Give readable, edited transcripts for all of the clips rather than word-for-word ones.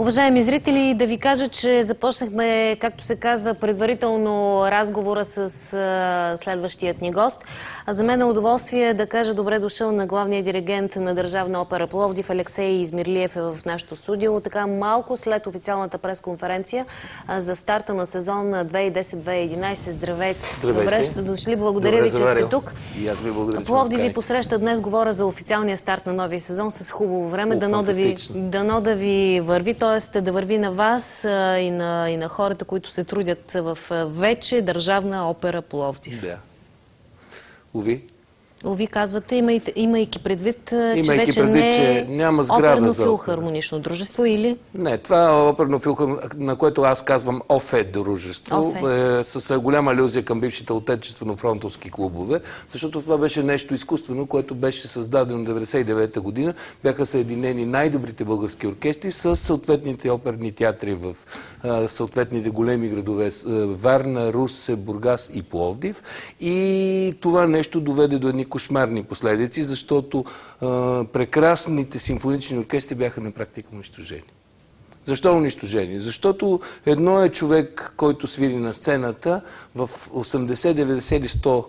Уважаеми зрители, да ви кажа, че започнахме, както се казва, предварително разговора с следващият ни гост. За мен е удоволствие да кажа добре дошъл на главния диригент на Държавна опера Пловдив. Алексей Измирлиев е в нашото студио. Така малко след официалната пресконференция за старта на сезон 2010-2011. Здравейте! Добре сте дошли. Благодаря ви, че сте тук. И аз ви благодаря. Пловдив ви посреща днес. Говоря за официалния старт на новия сезон с хубаво време. Дано да ви върви, т.е. да върви на вас и на хората, които се трудят в вече Държавна опера Пловдив. Да. Уви. Уви, казвате, имайки предвид, че вече не е оперно-филхармонично дружество, или? Не, това е оперно-филхармонично, на което аз казвам ОФЕ дружество, с голяма алюзия към бившите отечествено-фронтовски клубове, защото това беше нещо изкуствено, което беше създадено в 1999 година. Бяха съединени най-добрите български оркестри с съответните оперни театри в съответните големи градове Варна, Русе, Бургас и Пловдив. И това нещо доведе до едни кошмарни последици, защото прекрасните симфонични оркестри бяха на практика унищожени. Защо унищожени? Защото едно е човек, който свири на сцената в 80, 90 или 100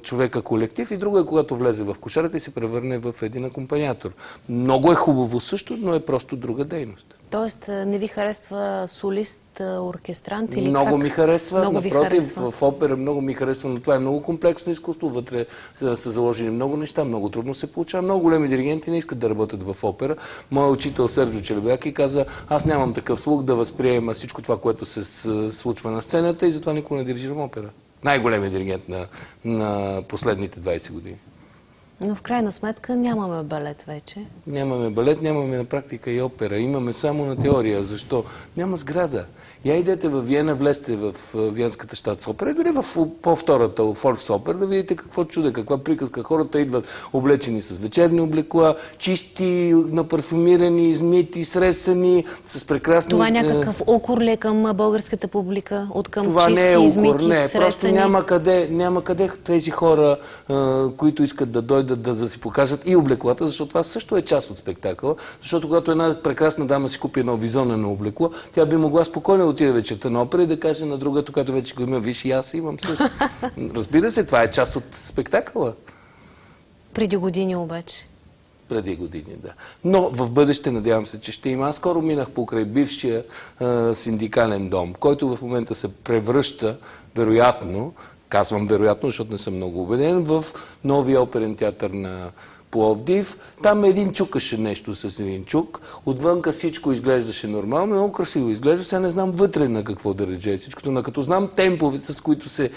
човека колектив, и друго е, когато влезе в кошарата и се превърне в един акомпаниатор. Много е хубаво също, но е просто друга дейност. Тоест не ви харесва солист, оркестрант или много как? Ми харесва, много напротив, в опера много ми харесва, но това е много комплексно изкуство, вътре са заложени много неща, много трудно се получава. Много големи диригенти не искат да работят в опера. Моят учител Серджо Челебяки каза: аз нямам такъв слух да възприема всичко това, което се случва на сцената, и затова никога не дирижирам опера. Най-големият диригент на последните 20 години. Но в крайна сметка нямаме балет вече. Нямаме балет, нямаме на практика и опера. Имаме само на теория. Защо? Няма сграда. Я идете във Виена, влезте в Виенската щатсопера, дори в по-втората Фолксопер, да видите какво чудо, каква приказка. Хората идват облечени с вечерни облекла, чисти, напарфюмирани, измити, сресани, с прекрасни... Това някакъв укор ли към българската публика? От към това чисти, не е укор, измити, не. сресани? Просто няма къде тези хора, които искат да дойдат да си покажат и облеклата, защото това също е част от спектакъла. Защото когато една прекрасна дама си купи едно визонено облекло, тя би могла спокойно да отиде вечерта на опера и да каже на другата, която вече го има: виж, и аз имам също. Разбира се, това е част от спектакъла. Преди години обаче. Преди години, да. Но в бъдеще, надявам се, че ще има. Аз скоро минах покрай бившия синдикален дом, който в момента се превръща, вероятно, казвам вероятно, защото не съм много убеден, в новия оперен театър на Пловдив. Там един чукаше нещо с един чук. Отвънка всичко изглеждаше нормално, много красиво изглежда. Сега не знам вътре на какво да реже всичкото. Но като знам темповете, с които се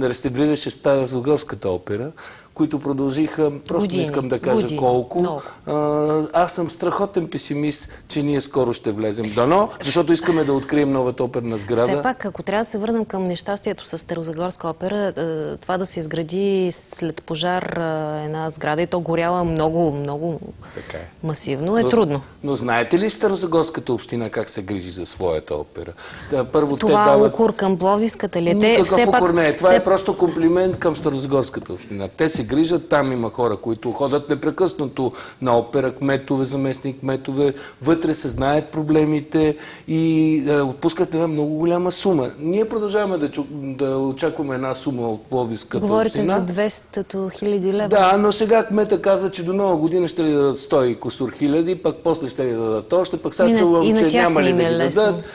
реставрираше Старозагорската опера, които продължиха, просто не искам да кажа колко. Аз съм страхотен песимист, че ние скоро ще влезем. Дано, защото искаме да открием новата оперна сграда. Все пак, ако трябва да се върнем към нещастието с Старозагорска опера, това да се изгради след пожар една сграда, и то горяла много масивно, е трудно. Но знаете ли Старозагорската община как се грижи за своята опера? Първо, това укор към Пловдивската ли? Никакъв укор не е. Това е просто комплимент към Старозагорската община. Те се грижат, там има хора, които ходят непрекъснато на опера, кметове, заместник кметове, вътре се знаят проблемите и отпускат една много голяма сума. Ние продължаваме да очакваме една сума от Пловдивската община. Говорите за 200 хиляди лева? Да, но сега кмета каза, че до нова година ще ли дадат 100 и кусур хиляди, пък после ще ли дадат още, пък сега чувам, че няма ли да ги дадат.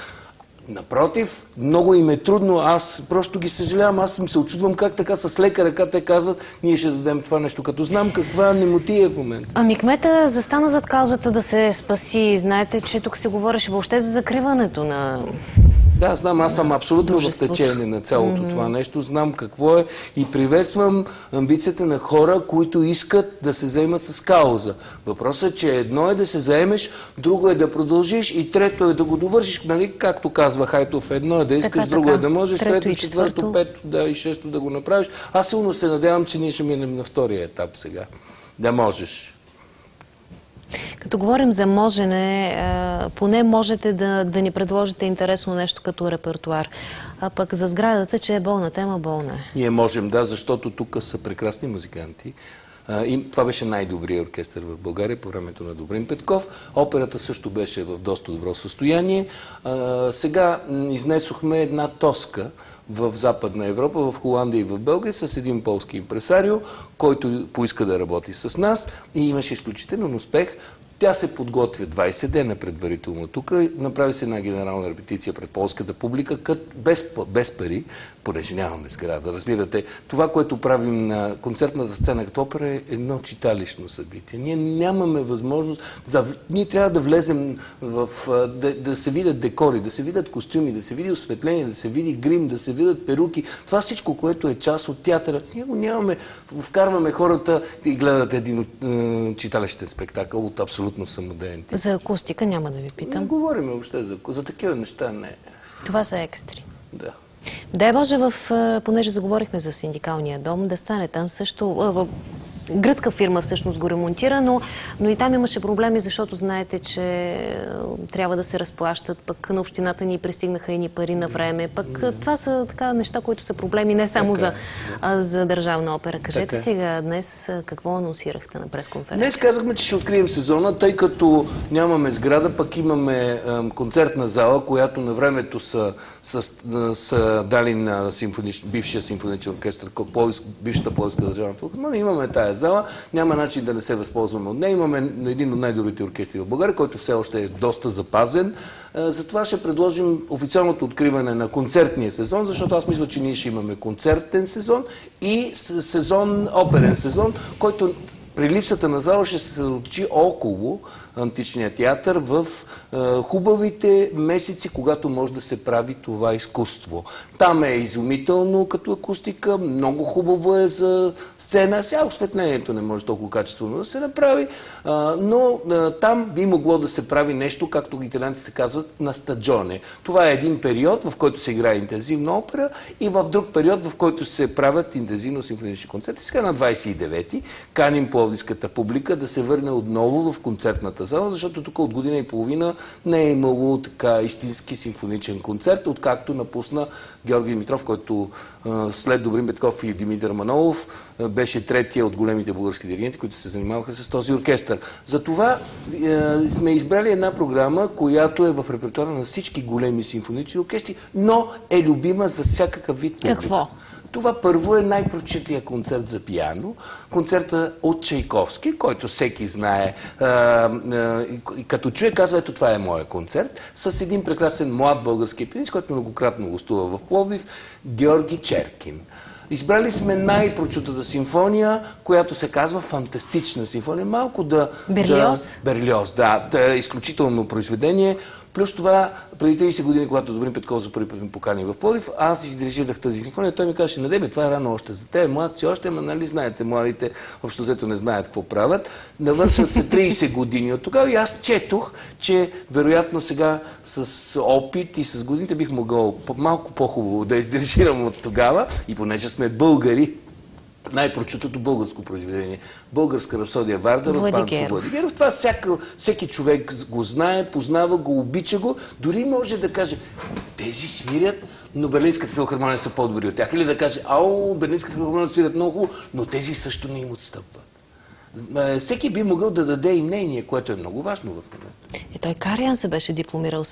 Напротив, много им е трудно. Аз просто ги съжалявам. Аз се очудвам как така с лека ръка те казват: ние ще дадем това нещо, като знам каква немотия е в момента. Ами кмета застана зад каузата да се спаси. Знаете, че тук се говореше въобще за закриването на... Да, знам, аз съм абсолютно в течение на цялото това нещо, знам какво е и приветствам амбицията на хора, които искат да се заемат с кауза. Въпросът е, че едно е да се заемеш, друго е да продължиш и трето е да го довършиш, нали, както казва Хайтов, едно е да искаш, друго е да можеш, трето, четвърто, пето, да, и шесто да го направиш. Аз силно се надявам, че ние ще минем на втория етап сега. Да можеш. Като говорим за можене, поне можете да ни предложите интересно нещо като репертуар. А пък за сградата, че е болна тема, болна е. Ние можем, да, защото тук са прекрасни музиканти. Това беше най-добрият оркестър в България по времето на Добрин Петков. Операта също беше в доста добро състояние. Сега изнесохме една тоска в Западна Европа, в Холандия и в Белгия с един полски импресарио, който поиска да работи с нас и имаше изключителен успех. Тя се подготвя 20 дена предварително тук. Направи се една генерална репетиция пред полската публика, без пари, понеже нямаме сграда. Разбирате, това, което правим на концертната сцена като опера е едно читалищно събитие. Ние нямаме възможност. Ние трябва да влезем да се видят декори, да се видят костюми, да се види осветление, да се види грим, да се видят перуки. Това всичко, което е част от театъра, ние го нямаме. Вкарваме хората и гледат един читалищен спектакъл от абсолютно самодеен тип. За акустика няма да ви питам. Не говорим въобще за такива неща, не. Това са екстри. Да. Дай Боже, понеже заговорихме за синдикалния дом, да стане там също... Гръцка фирма всъщност го ремонтира, но и там имаше проблеми, защото знаете, че трябва да се разплащат, пък на общината ни пристигнаха едни пари на време, пък това са така неща, които са проблеми не само за Държавна опера. Кажете сега днес какво анонсирахте на пресконференция? Днес казахме, че ще открием сезона, тъй като нямаме сграда, пък имаме концертна зала, която на времето са дали на бившия симфоничен оркестър, бившата Пловдивска държавна филхармония. Имаме тая зала, няма начин да не се възползваме от нея. Имаме един от най-добрите оркестри в България, който все още е доста запазен. Затова ще предложим официалното откриване на концертния сезон, защото аз мисля, че ние ще имаме концертен сезон и оперен сезон, който при липсата на зала ще се съсредоточи около античния театър в хубавите месеци, когато може да се прави това изкуство. Там е изумително като акустика, много хубаво е за сцена. Сега осветлението не може толкова качествено да се направи, но там би могло да се прави нещо, както италианците казват, на стаджоне. Това е един период, в който се играе интензивна опера и в друг период, в който се правят интензивно симфонични концерти. Сега на 29-ти каним пловдивската публика да се върне отново в концертната зала, защото тук от година и половина не е имало така истински симфоничен концерт, откакто напусна Георги Димитров, който след Добрин Петков и Димитър Манолов беше третия от големите български диригенти, които се занимаваха с този оркестър. Затова сме избрали една програма, която е в репертуара на всички големи симфонични оркестри, но е любима за всякакъв вид публика. Какво? Това първо е най-прочития концерт за пиано, концерта от Чайковски, който всеки знае. Като чуе, казва, ето това е моя концерт, с един прекрасен млад български пианист, който многократно гостува в Пловдив, Георги Черкин. Избрали сме най-прочутата симфония, която се казва Фантастична симфония. Малко Берлиоз? Берлиоз, да. Това е изключително произведение. Плюс това, преди 30 години, когато Добрин Петков за първи път ме покани в Пловдив, аз издирижирах тази симфония. Той ми казаше, Надебе, това е рано още за те, млад си още, ама нали знаете, младите общо взето не знаят какво правят. Навършват се 30 години от тогава и аз четох, че вероятно сега с опит и с годините бих могъл малко по-хубаво да издирижирам от тогава и понеже сме българи, най-прочутото българско произведение. Българска рапсодия Вардар от Панчо Владигеров. Това всеки човек го знае, познава го, обича го. Дори може да каже, тези свирят, но Берлинската филхармония са по-добри от тях. Или да каже, Берлинската филхармония свирят много хубаво, но тези също не им отстъпват. Всеки би могъл да даде и мнение, което е много важно в момента. Той Караян се беше дипломирал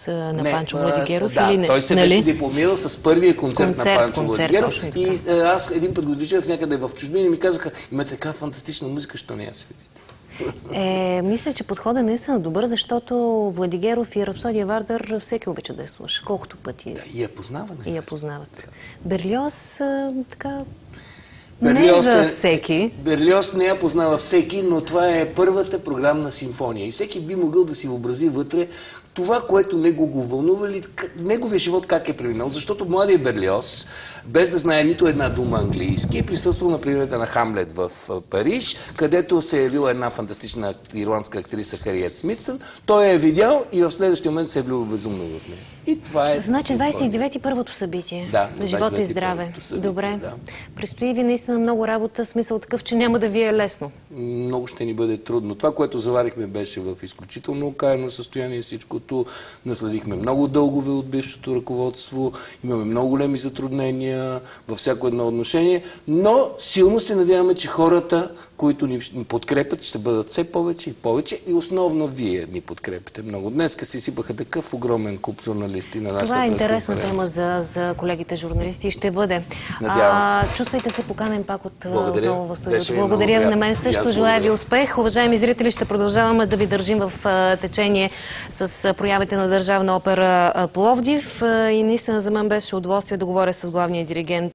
на Панчо Владигеров или не? Той се беше дипломирал с първия концерт на Панчо Владигеров. И аз един път го движах някъде в чужбина и ми казаха, има така фантастична музика, що не я свирите. Мисля, че подходът наистина е добър, защото Владигеров и Рапсодия Вардар всеки обича да я слуша. Колкото пъти. Да, и я познават. И я познават. Берлиоз, така... Не за всеки. Берлиоз не я познава всеки, но това е първата програмна симфония. И всеки би могъл да си въобрази вътре това, което него го вълнува, неговия живот как е преминал. Защото младият Берлиоз, без да знае нито една дума английски, е присъствал на премиерата на Хамлет в Париж, където се е явила една фантастична ирландска актриса Хариет Смитсън. Той я е видял и в следващия момент се е влюбил безумно в нея. И това е... Значи 29-ти първото събитие. Да, на живота и здраве. събитие, Добре. да. Предстои ви наистина много работа, смисъл такъв, че няма да ви е лесно. Много ще ни бъде трудно. Това, което заварихме, беше в изключително окаяно състояние. Всичкото наследихме много дългове от бившето ръководство. Имаме много големи затруднения във всяко едно отношение. Но силно се надяваме, че хората, които ни подкрепят, ще бъдат все повече и повече. И основно вие ни подкрепите много. Днеска си сипаха такъв огромен куп журналисти на нашата Това е интересна пресконференция. тема за колегите журналисти и ще бъде. Надявам се. Чувствайте се поканен пак Благодаря. отново в студиото. Беше Благодаря ви много на мен приятно. също. Желая ви успех. Уважаеми зрители, ще продължаваме да ви държим в течение с проявите на Държавна опера Пловдив. И наистина за мен беше удоволствие да говоря с главния диригент